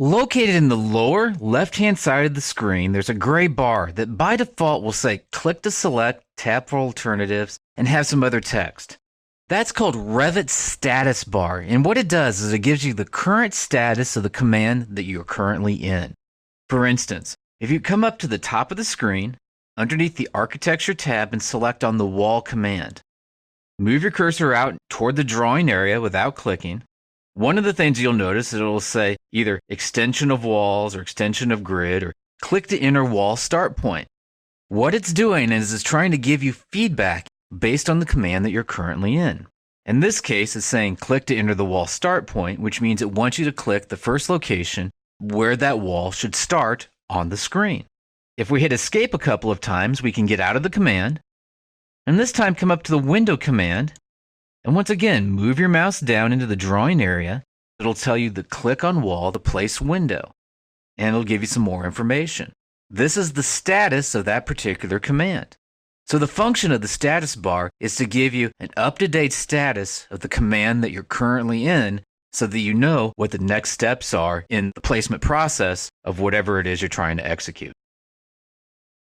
Located in the lower left-hand side of the screen, there's a gray bar that by default will say click to select, tab for alternatives, and have some other text. That's called Revit status bar, and what it does is it gives you the current status of the command that you're currently in. For instance, if you come up to the top of the screen, underneath the Architecture tab and select on the Wall command. Move your cursor out toward the drawing area without clicking. One of the things you'll notice is it will say either extension of walls or extension of grid or click to enter wall start point. What it's doing is it's trying to give you feedback based on the command that you're currently in. In this case, it's saying click to enter the wall start point, which means it wants you to click the first location where that wall should start on the screen. If we hit escape a couple of times, we can get out of the command, and this time come up to the window command, and once again, move your mouse down into the drawing area. It'll tell you to click on wall to place window, and it'll give you some more information. This is the status of that particular command. So the function of the status bar is to give you an up-to-date status of the command that you're currently in so that you know what the next steps are in the placement process of whatever it is you're trying to execute.